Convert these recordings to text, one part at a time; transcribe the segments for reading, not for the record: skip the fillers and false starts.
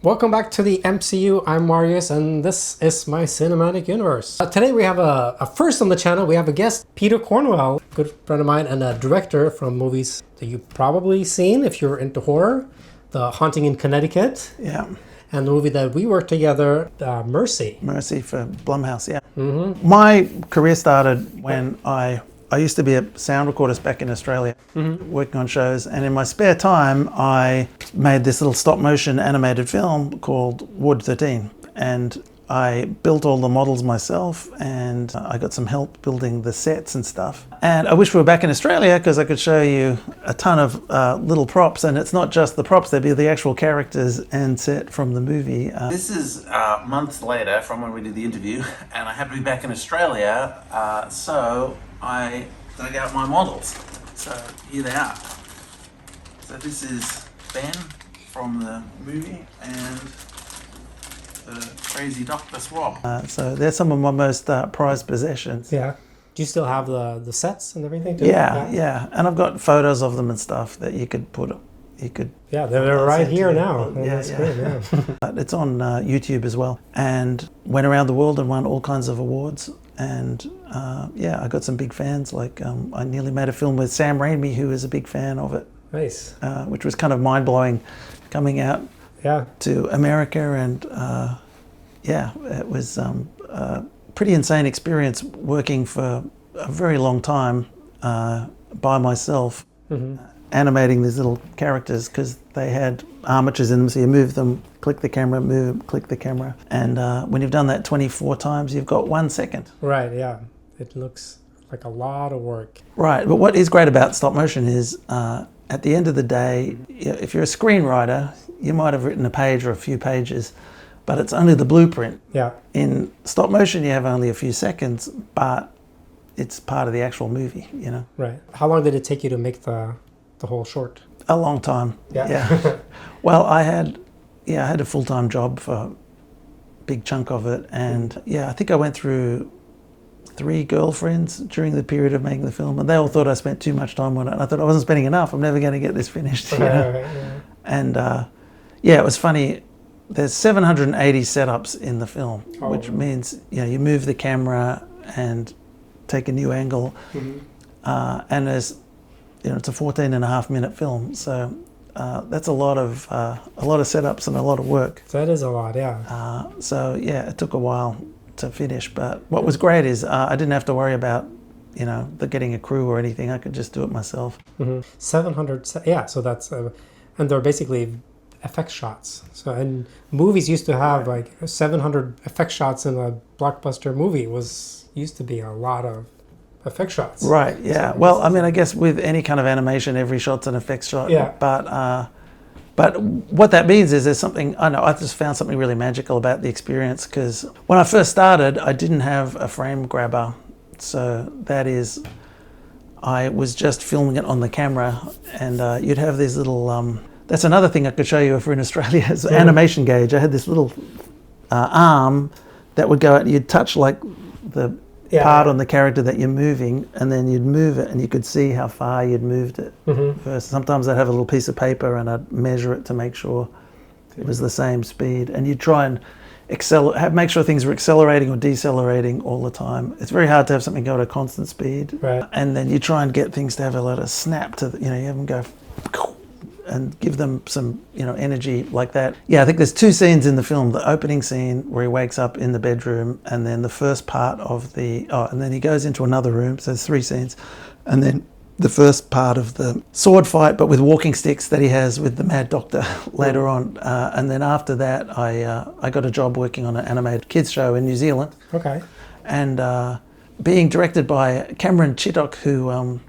Welcome back to the MCU. I'm Marius, and this is my cinematic universe. Today we have a first on the channel. We have a guest, Peter Cornwell, good friend of mine and a director from movies that you've probably seen if you're into horror. The Haunting in Connecticut. Yeah. And the movie that we worked together, Mercy. Mercy for Blumhouse, yeah. Mm-hmm. My career started when I used to be a sound recordist back in Australia, working on shows, and in my spare time I made this little stop motion animated film called Ward 13, and I built all the models myself, and I got some help building the sets and stuff. And I wish we were back in Australia because I could show you a ton of little props, and it's not just the props, they'd be the actual characters and set from the movie. This is months later from when we did the interview, and I had to be back in Australia, so I dug out my models. So here they are. So this is Ben from the movie and the crazy Dr. Swab. So they're some of my most prized possessions. Yeah. Do you still have the sets and everything too? Yeah. And I've got photos of them and stuff that you could put. Yeah, they're right here now. Yeah. Great, yeah. It's on YouTube as well, and went around the world and won all kinds of awards. And I got some big fans. Like I nearly made a film with Sam Raimi, who is a big fan of it. Nice. Which was kind of mind blowing, coming out to America, and it was a pretty insane experience working for a very long time by myself. Animating these little characters because they had armatures in them, so you move them, click the camera, move them, click the camera, and when you've done that 24 times, you've got 1 second. Right, yeah. It looks like a lot of work. Right, but what is great about stop motion is at the end of the day, if you're a screenwriter, you might have written a page or a few pages, but it's only the blueprint. Yeah. In stop motion, you have only a few seconds, but it's part of the actual movie, Right. How long did it take you to make the whole short? A long time. Yeah. Well, I had a full-time job for a big chunk of it, and I think I went through 3 girlfriends during the period of making the film, and they all thought I spent too much time on it, and I thought I wasn't spending enough. I'm never going to get this finished. Right. And it was funny. There's 780 setups in the film, which means you move the camera and take a new angle, and there's it's a 14.5-minute film, so that's a lot of setups and a lot of work. That is a lot, yeah. It took a while to finish, but what was great is I didn't have to worry about the getting a crew or anything. I could just do it myself. 700, so that's and they're basically effect shots. So, and movies used to have like 700 effect shots in a blockbuster movie. Used to be a lot of effect shots. Right, yeah. Well, I mean, I guess with any kind of animation, every shot's an effect shot. Yeah. But what that means is there's something, I just found something really magical about the experience, because when I first started, I didn't have a frame grabber. So that is, I was just filming it on the camera, and you'd have these little, that's another thing I could show you if we're in Australia, is animation gauge. I had this little arm that would go out, and you'd touch like the part on the character that you're moving, and then you'd move it and you could see how far you'd moved it. First, sometimes I'd have a little piece of paper and I'd measure it to make sure it was the same speed, and you'd try and make sure things were accelerating or decelerating all the time. It's very hard to have something go at a constant speed, right? And then you try and get things to have a lot of snap to you have them go and give them some energy like that. I think there's 2 scenes in the film: the opening scene where he wakes up in the bedroom, and then the first part of and then he goes into another room. So there's 3 scenes, and then the first part of the sword fight, but with walking sticks, that he has with the Mad Doctor later on. And then after that, I got a job working on an animated kids show in New Zealand. Okay. And being directed by Cameron Chittock, who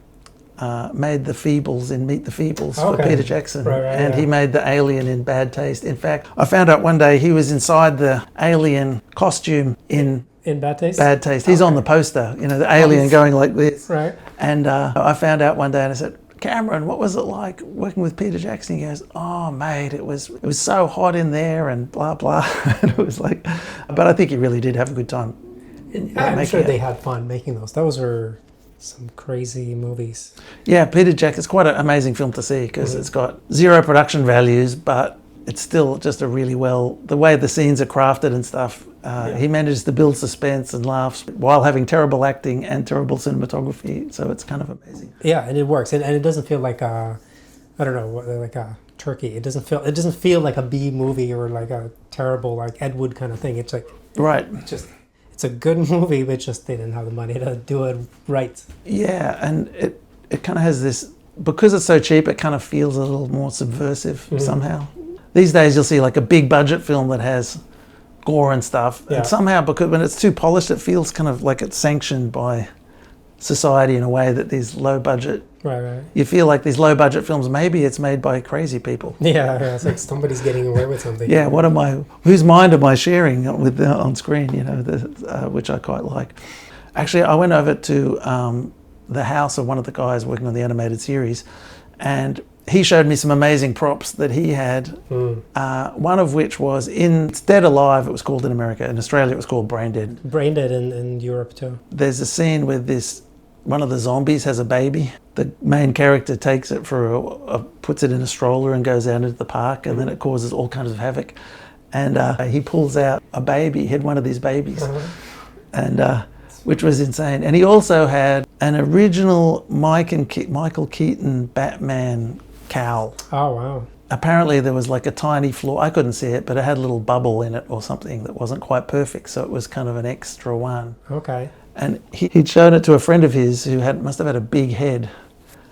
made the Feebles in Meet the Feebles for Peter Jackson, and he made the alien in Bad Taste. In fact, I found out one day he was inside the alien costume in Bad Taste? Bad Taste. He's on the poster, the alien going like this. Right. And I found out one day, and I said, Cameron, what was it like working with Peter Jackson? He goes, oh, mate, it was so hot in there and blah, blah. And it was like, but I think he really did have a good time. I'm sure they had fun making those. Those were some crazy movies. Yeah, Peter Jackson, it's quite an amazing film to see because it's got 0 production values, but it's still just a really well, the way the scenes are crafted and stuff, he manages to build suspense and laughs while having terrible acting and terrible cinematography, so it's kind of amazing. Yeah, and it works, and it doesn't feel like a, I don't know, like a turkey. It doesn't feel like a B movie or like a terrible like Ed Wood kind of thing. It's like Right. It's a good movie, but just they didn't have the money to do it right. Yeah, and it kind of has this, because it's so cheap, it kind of feels a little more subversive somehow. These days you'll see like a big budget film that has gore and stuff, and somehow, because when it's too polished, it feels kind of like it's sanctioned by society in a way that these low budget, right. You feel like these low budget films, maybe it's made by crazy people. Yeah, it's like somebody's getting away with something. Yeah, whose mind am I sharing with on screen, you know, which I quite like. Actually, I went over to the house of one of the guys working on the animated series, and he showed me some amazing props that he had, one of which was in Dead Alive, it was called in America. In Australia, it was called Brain Dead. Brain Dead in Europe too. There's a scene where one of the zombies has a baby. The main character takes it puts it in a stroller and goes out into the park, and then it causes all kinds of havoc. And he pulls out a baby. He had one of these babies, and which was insane. And he also had an original Michael Keaton Batman cowl. Oh, wow. Apparently there was like a tiny flaw. I couldn't see it, but it had a little bubble in it or something that wasn't quite perfect, so it was kind of an extra one. Okay. And he'd shown it to a friend of his who must have had a big head,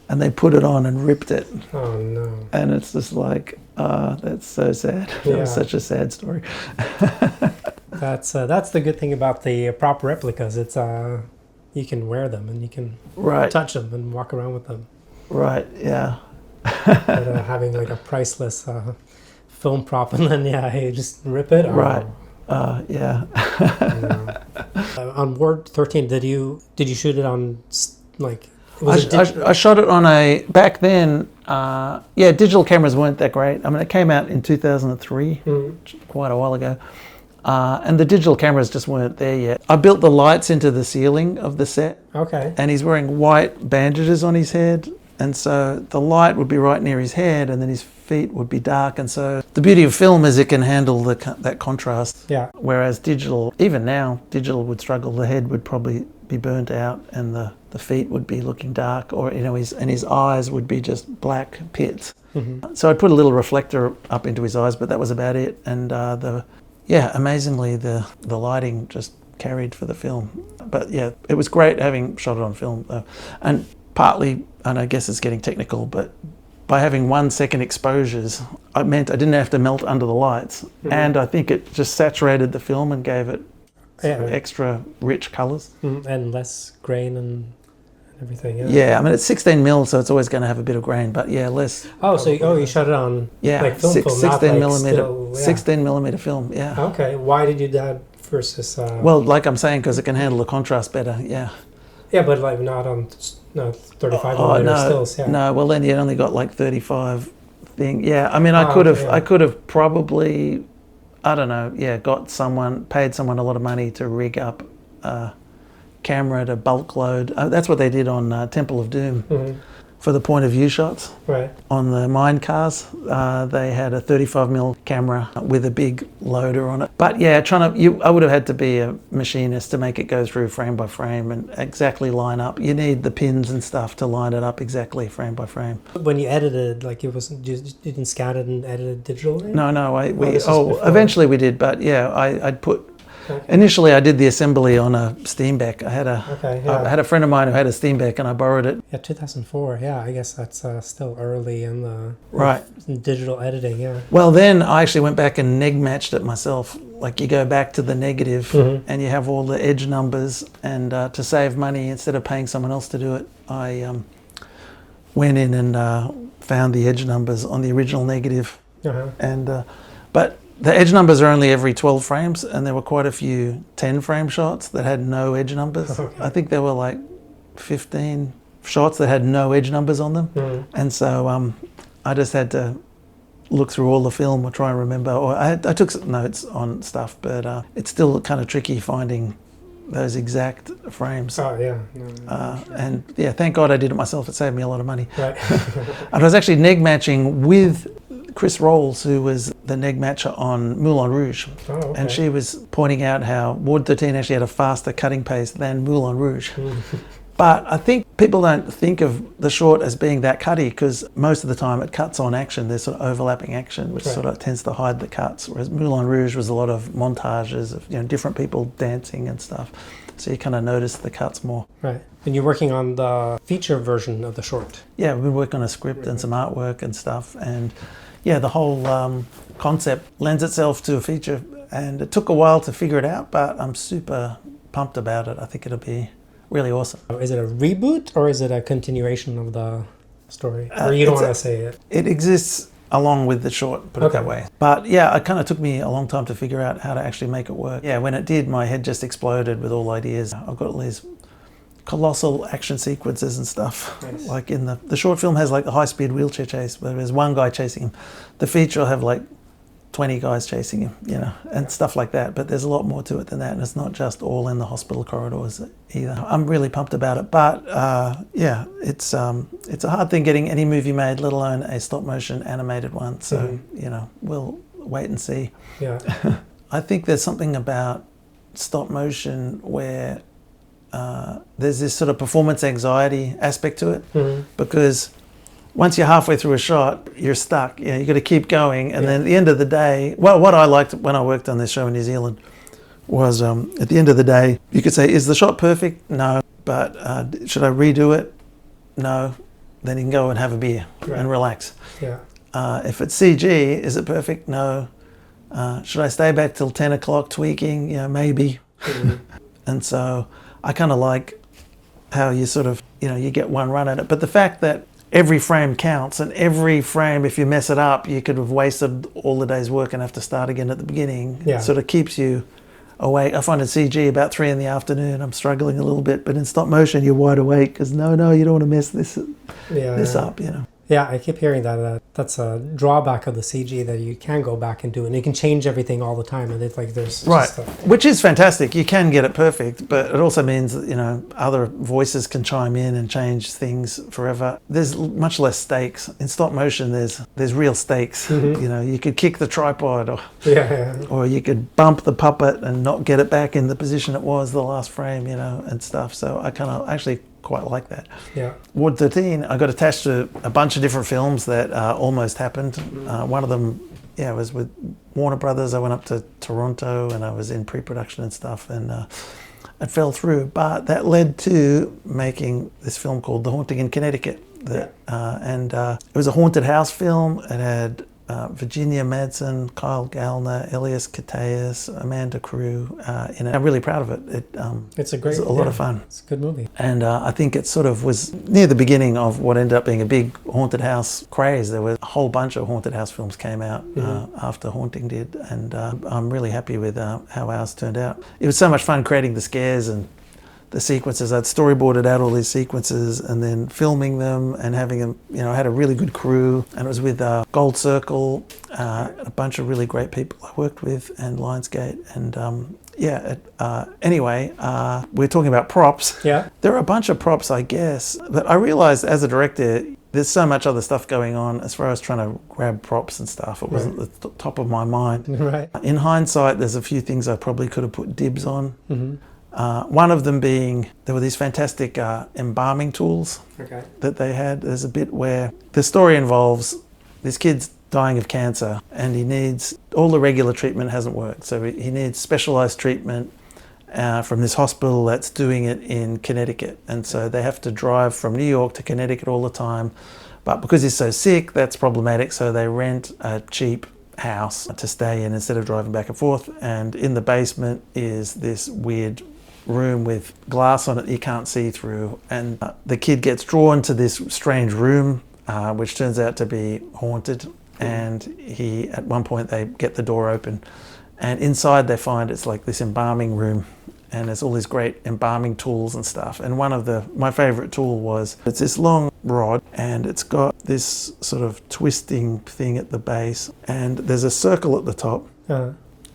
and they put it on and ripped it. Oh, no. And it's just like, that's so sad. It was such a sad story. That's the good thing about the prop replicas. It's you can wear them and you can touch them and walk around with them. Right, yeah. But having like a priceless film prop and then you just rip it. Right. Yeah. On Ward 13, did you shoot it on like? I shot it on back then. Digital cameras weren't that great. I mean, it came out in 2003, quite a while ago. And the digital cameras just weren't there yet. I built the lights into the ceiling of the set. Okay. And he's wearing white bandages on his head. And so the light would be right near his head, and then his feet would be dark. And so the beauty of film is it can handle that contrast. Yeah. Whereas digital, even now, digital would struggle. The head would probably be burnt out, and the feet would be looking dark, or his eyes would be just black pits. So I put a little reflector up into his eyes, but that was about it. And amazingly, the lighting just carried for the film. But yeah, it was great having shot it on film, though. And partly, and I guess it's getting technical, but by having 1 second exposures, I meant I didn't have to melt under the lights. And I think it just saturated the film and gave it extra rich colours. And less grain and everything. Yeah, I mean, it's 16 mil, so it's always going to have a bit of grain, but less. You shot it on like film, 16 millimeter, still, 16 millimeter film, yeah. Okay, why did you do that versus... Well, like I'm saying, because it can handle the contrast better, yeah. Yeah, but like not on 35 millimeter stills, yeah. No, well then you only got like 35 thing. Yeah, I mean, I could have probably, I don't know, paid someone a lot of money to rig up a camera to bulk load. That's what they did on Temple of Doom. For the point of view shots. Right. On the mine cars, they had a 35mm camera with a big loader on it. But yeah, I would have had to be a machinist to make it go through frame by frame and exactly line up. You need the pins and stuff to line it up exactly frame by frame. When you edited, like you didn't scan it and edit it digitally? No, eventually we did, but yeah, I'd put. Okay. Initially, I did the assembly on a Steenbeck. I had a friend of mine who had a Steenbeck, and I borrowed it. Yeah, 2004. Yeah, I guess that's still early in the digital editing. Yeah. Well, then I actually went back and neg matched it myself. Like you go back to the negative, and you have all the edge numbers. And to save money, instead of paying someone else to do it, I went in and found the edge numbers on the original negative. But the edge numbers are only every 12 frames, and there were quite a few 10-frame shots that had no edge numbers. Okay. I think there were like 15 shots that had no edge numbers on them. And so I just had to look through all the film or try and remember. Or I took some notes on stuff, but it's still kind of tricky finding those exact frames. Oh, yeah. And yeah, thank God I did it myself. It saved me a lot of money. Right. And I was actually neg matching with Chris Rolls, who was the neg matcher on Moulin Rouge. Oh, okay. And she was pointing out how Ward 13 actually had a faster cutting pace than Moulin Rouge. But I think people don't think of the short as being that cutty because most of the time it cuts on action. There's sort of overlapping action, which sort of tends to hide the cuts. Whereas Moulin Rouge was a lot of montages of different people dancing and stuff. So you kind of notice the cuts more. Right. And you're working on the feature version of the short. Yeah, we've been working on a script and some artwork and stuff. And yeah, the whole concept lends itself to a feature. And it took a while to figure it out, but I'm super pumped about it. I think it'll be really awesome. Is it a reboot or is it a continuation of the story? Or you don't want to say it? It exists along with the short, put it that way. But yeah, it kind of took me a long time to figure out how to actually make it work. Yeah, when it did, my head just exploded with all ideas. I've got all these colossal action sequences and stuff. Nice. Like in the short film has like the high-speed wheelchair chase where there's one guy chasing him. The feature will have like 20 guys chasing him, and stuff like that. But there's a lot more to it than that, and it's not just all in the hospital corridors either. I'm really pumped about it, but yeah, it's a hard thing getting any movie made, let alone a stop-motion animated one. So we'll wait and see. Yeah. I think there's something about stop-motion where there's this sort of performance anxiety aspect to it, because once you're halfway through a shot, you're stuck. You've got to keep going. And then at the end of the day, well, what I liked when I worked on this show in New Zealand was at the end of the day, you could say, is the shot perfect? No. But should I redo it? No. Then you can go and have a beer and relax. Yeah. If it's CG, is it perfect? No. Should I stay back till 10 o'clock tweaking? Maybe. And so I kind of like how you sort of, you get one run at it. But the fact that every frame counts, and every frame, if you mess it up, you could have wasted all the day's work and have to start again at the beginning. Yeah. It sort of keeps you awake. I find in CG about 3 PM, I'm struggling a little bit, but in stop motion, you're wide awake because no, you don't want to mess this up, Yeah, I keep hearing that. That's a drawback of the CG, that you can go back and do it. And you can change everything all the time. And it's like there's just which is fantastic. You can get it perfect, but it also means that, other voices can chime in and change things forever. There's much less stakes. In stop motion, there's real stakes. You could kick the tripod or you could bump the puppet and not get it back in the position it was the last frame, and stuff. So I kind of actually quite like that. Yeah. Ward 13, I got attached to a bunch of different films that almost happened. One of them, was with Warner Brothers. I went up to Toronto and I was in pre-production and stuff, and it fell through. But that led to making this film called The Haunting in Connecticut. And it was a haunted house film. It had Virginia Madsen, Kyle Gallner, Elias Koteas, Amanda Crew in it. I'm really proud of it. It's a lot of fun. It's a good movie. And I think it sort of was near the beginning of what ended up being a big haunted house craze. There was a whole bunch of haunted house films came out after Haunting did, and I'm really happy with how ours turned out. It was so much fun creating the scares and the sequences. I'd storyboarded out all these sequences and then filming them and having them, I had a really good crew, and it was with Gold Circle, a bunch of really great people I worked with, and Lionsgate. And anyway, we're talking about props. Yeah. There are a bunch of props, I guess, but I realized as a director, there's so much other stuff going on as far as trying to grab props and stuff. It wasn't the top of my mind. Right. In hindsight, there's a few things I probably could have put dibs on. One of them being, there were these fantastic embalming tools that they had. There's a bit where the story involves this kid's dying of cancer, and he needs, all the regular treatment hasn't worked, so he needs specialized treatment from this hospital that's doing it in Connecticut. And so they have to drive from New York to Connecticut all the time, but because he's so sick, that's problematic, so they rent a cheap house to stay in instead of driving back and forth. And in the basement is this weird room with glass on it you can't see through, and the kid gets drawn to this strange room which turns out to be haunted, and at one point they get the door open, and inside they find it's like this embalming room, and there's all these great embalming tools and stuff. And one of my favorite tool was, it's this long rod and it's got this sort of twisting thing at the base, and there's a circle at the top.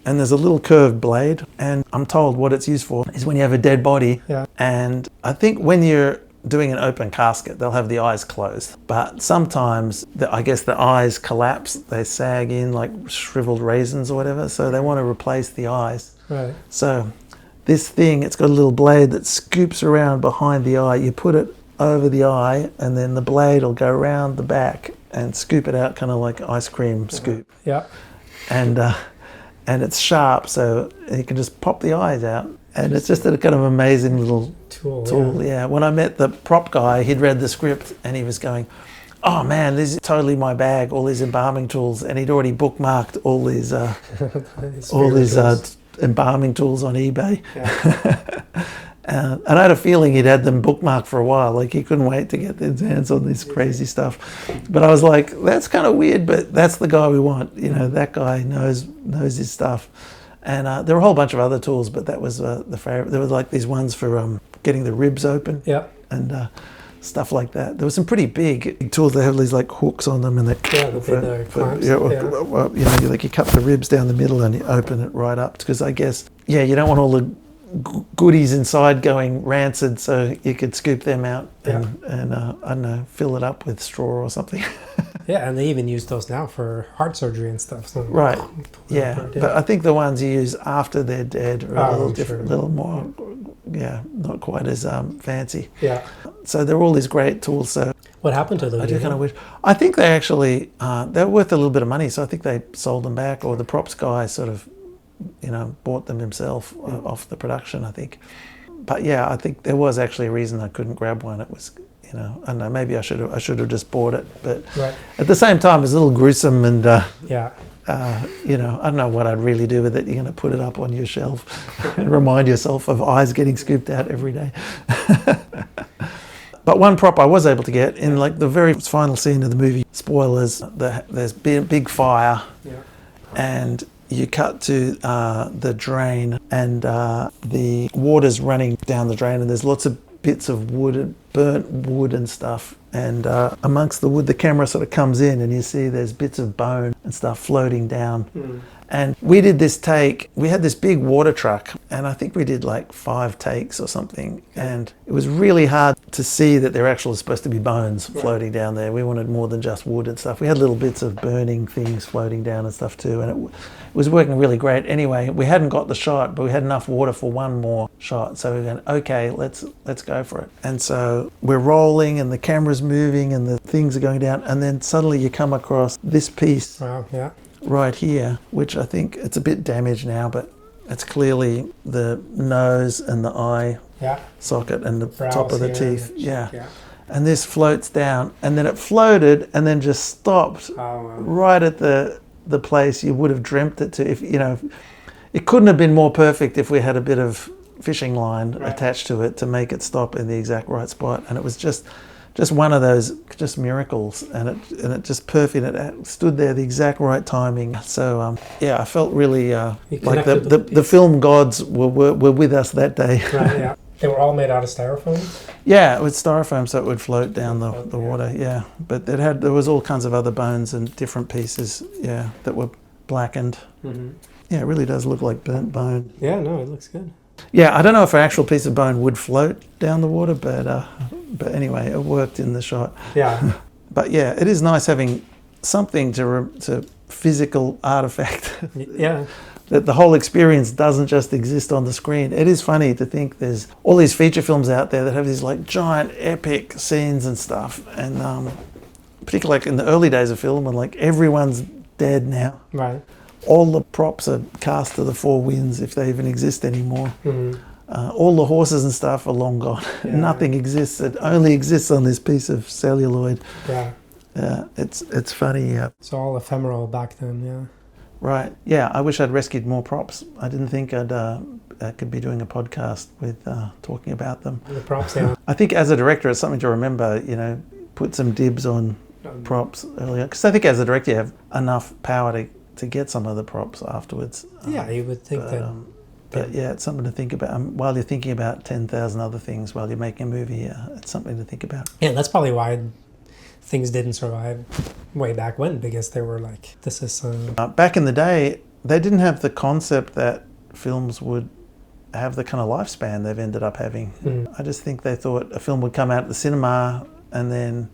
And there's a little curved blade, and I'm told what it's used for is when you have a dead body. And I think when you're doing an open casket, they'll have the eyes closed. But sometimes, I guess the eyes collapse, they sag in like shriveled raisins or whatever, so they want to replace the eyes. Right. So this thing, it's got a little blade that scoops around behind the eye. You put it over the eye, and then the blade will go around the back and scoop it out, kind of like ice cream scoop. Yeah. And it's sharp, so you can just pop the eyes out. And it's just a kind of amazing little tool. Yeah. When I met the prop guy, he'd read the script and he was going, "Oh man, this is totally my bag, all these embalming tools." And he'd already bookmarked all these embalming tools on eBay. Yeah. And I had a feeling he'd had them bookmarked for a while. Like he couldn't wait to get his hands on this crazy stuff. But I was like, that's kind of weird, but that's the guy we want. You know, that guy knows his stuff. And there were a whole bunch of other tools, but that was the favorite. There were like these ones for getting the ribs open. Yeah. And stuff like that. There were some pretty big tools that have these like hooks on them, and they clamps. You cut the ribs down the middle and you open it right up, because I guess you don't want all the goodies inside going rancid, so you could scoop them out and I don't know, fill it up with straw or something. Yeah, and they even use those now for heart surgery and stuff. So right. Yeah, but I think the ones you use after they're dead are a little different, a little more, not quite as fancy. Yeah. So there were all these great tools. So what happened to them? I just kind of wish. I think they actually they're worth a little bit of money, so I think they sold them back, or the props guy sort of, bought them himself off the production, I think. But yeah, I think there was actually a reason I couldn't grab one. It was, I don't know, maybe I should have just bought it. But at the same time, it's a little gruesome, and I don't know what I'd really do with it. You're going to put it up on your shelf and remind yourself of eyes getting scooped out every day. But one prop I was able to get in like the very final scene of the movie, spoilers, there's big fire, and you cut to the drain, and the water's running down the drain, and there's lots of bits of wood, burnt wood and stuff. And amongst the wood, the camera sort of comes in, and you see there's bits of bone and stuff floating down. And we did this take, we had this big water truck, and I think we did like 5 takes or something. And it was really hard to see that there actually was supposed to be bones floating down there. We wanted more than just wood and stuff. We had little bits of burning things floating down and stuff too. And it was working really great. Anyway, we hadn't got the shot, but we had enough water for one more shot. So we were going, okay, let's go for it. And so we're rolling, and the camera's moving, and the things are going down. And then suddenly you come across this piece. Wow, yeah. Right here, which I think it's a bit damaged now, but it's clearly the nose and the eye socket and the top of the teeth. Yeah. And this floats down, and then it floated and then just stopped right at the place you would have dreamt it to. If it couldn't have been more perfect if we had a bit of fishing line attached to it to make it stop in the exact right spot. And it was just one of those just miracles, and it just perfect. It stood there the exact right timing. So I felt really like the film gods were with us that day. Right, yeah. They were all made out of styrofoam? Yeah, it was styrofoam, so it would float down the water. Yeah, but there was all kinds of other bones and different pieces. Yeah, that were blackened. Mm-hmm. Yeah, it really does look like burnt bone. Yeah, no, it looks good. Yeah, I don't know if an actual piece of bone would float down the water, but anyway, it worked in the shot. Yeah. But yeah, it is nice having something to physical artifact. Yeah. That the whole experience doesn't just exist on the screen. It is funny to think there's all these feature films out there that have these like giant epic scenes and stuff, and particularly like in the early days of film, when like everyone's dead now. Right. All the props are cast to the 4 winds, if they even exist anymore. Mm-hmm. All the horses and stuff are long gone. Yeah. Nothing exists. It only exists on this piece of celluloid. Yeah. It's funny. Yeah. It's all ephemeral back then. Yeah. Right. Yeah. I wish I'd rescued more props. I didn't think I could be doing a podcast with talking about them. The props. Yeah. I think as a director, it's something to remember. Put some dibs on props earlier, because I think as a director, you have enough power to get some of the props afterwards. Yeah, you would think that. But yeah, it's something to think about. While you're thinking about 10,000 other things while you're making a movie, it's something to think about. Yeah, that's probably why things didn't survive way back when, because they were like, this is... Back in the day, they didn't have the concept that films would have the kind of lifespan they've ended up having. I just think they thought a film would come out at the cinema and then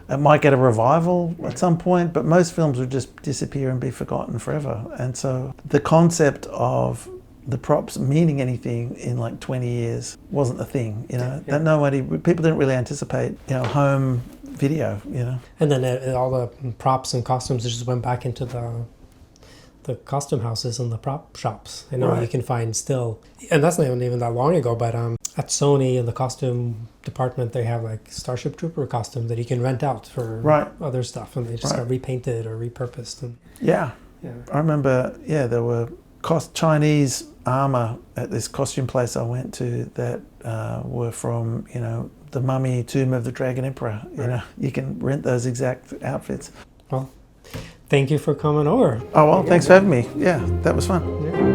it might get a revival at some point, but most films would just disappear and be forgotten forever. And so the concept of the props meaning anything in like 20 years wasn't a thing, you know. That people didn't really anticipate, you know, home video, you know. And then all the props and costumes just went back into the costume houses and the prop shops. I know you can find still, and that's not even that long ago, but at Sony in the costume department they have like Starship Trooper costumes that you can rent out for other stuff, and they just got repainted or repurposed. And I remember there were Chinese armor at this costume place I went to that were from, you know, the Mummy, Tomb of the Dragon Emperor. You know, you can rent those exact outfits. Well, thank you for coming over. Oh, well, thanks for having me. Yeah, that was fun. Yeah.